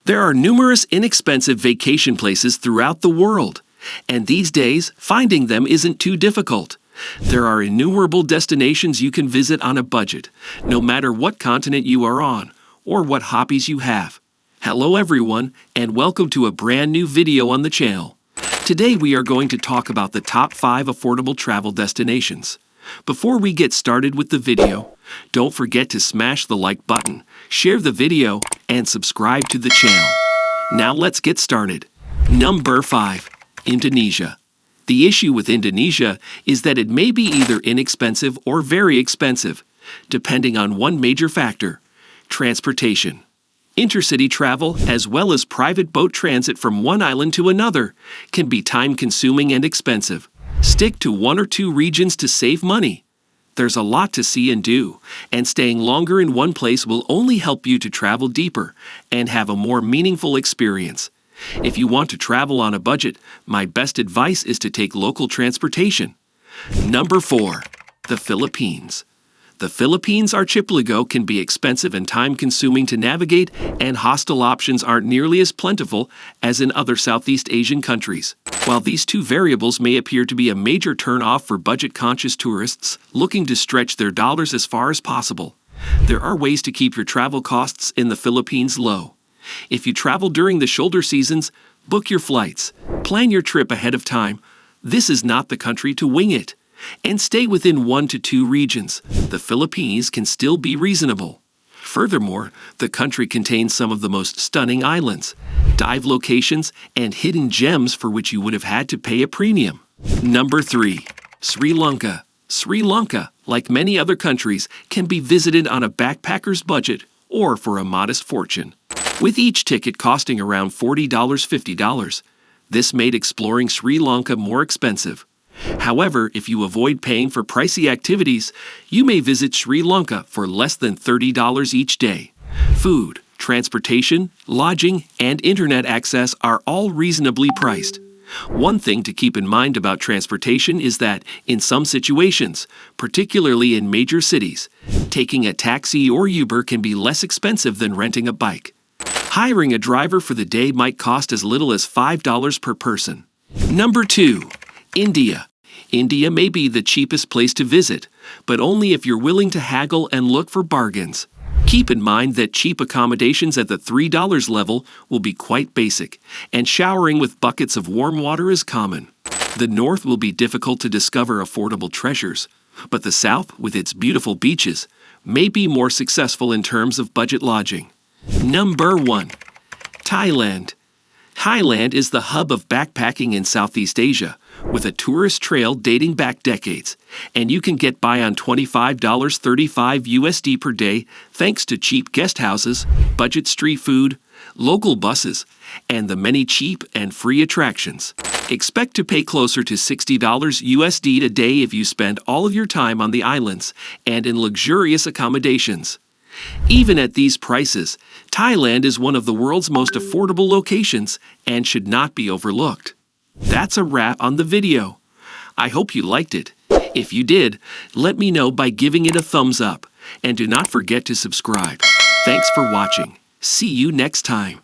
There are numerous inexpensive vacation places throughout the world, and these days, finding them isn't too difficult. There are innumerable destinations you can visit on a budget, no matter what continent you are on or what hobbies you have. Hello everyone, and welcome to a brand new video on the channel. Today we are going to talk about the top 5 affordable travel destinations. Before we get started with the video, don't forget to smash the like button, share the video, and subscribe to the channel. Now let's get started. Number 5. Indonesia. The issue with Indonesia is that it may be either inexpensive or very expensive, depending on one major factor: transportation. Intercity travel, as well as private boat transit from one island to another, can be time-consuming and expensive. Stick to 1 or 2 regions to save money. There's a lot to see and do, and staying longer in one place will only help you to travel deeper and have a more meaningful experience. If you want to travel on a budget, my best advice is to take local transportation. Number 4. The Philippines. The Philippines archipelago can be expensive and time-consuming to navigate, and hostel options aren't nearly as plentiful as in other Southeast Asian countries. While these two variables may appear to be a major turn-off for budget-conscious tourists looking to stretch their dollars as far as possible, there are ways to keep your travel costs in the Philippines low. If you travel during the shoulder seasons, book your flights, plan your trip ahead of time. This is not the country to wing it. And stay within 1 to 2 regions. The Philippines can still be reasonable. Furthermore, the country contains some of the most stunning islands, dive locations, and hidden gems for which you would have had to pay a premium. Number 3. Sri Lanka. Sri Lanka, like many other countries, can be visited on a backpacker's budget or for a modest fortune, with each ticket costing around $40, $50. This made exploring Sri Lanka more expensive. However, if you avoid paying for pricey activities, you may visit Sri Lanka for less than $30 each day. Food, transportation, lodging, and internet access are all reasonably priced. One thing to keep in mind about transportation is that, in some situations, particularly in major cities, taking a taxi or Uber can be less expensive than renting a bike. Hiring a driver for the day might cost as little as $5 per person. Number 2. India. India may be the cheapest place to visit, but only if you're willing to haggle and look for bargains. Keep in mind that cheap accommodations at the $3 level will be quite basic, and showering with buckets of warm water is common. The north will be difficult to discover affordable treasures, but the south, with its beautiful beaches, may be more successful in terms of budget lodging. Number 1. Thailand. Thailand is the hub of backpacking in Southeast Asia, with a tourist trail dating back decades, and you can get by on $25, $35 USD per day thanks to cheap guest houses, budget street food, local buses, and the many cheap and free attractions. Expect to pay closer to $60 USD a day if you spend all of your time on the islands and in luxurious accommodations. Even at these prices, Thailand is one of the world's most affordable locations and should not be overlooked. That's a wrap on the video. I hope you liked it. If you did, let me know by giving it a thumbs up, and do not forget to subscribe. Thanks for watching. See you next time.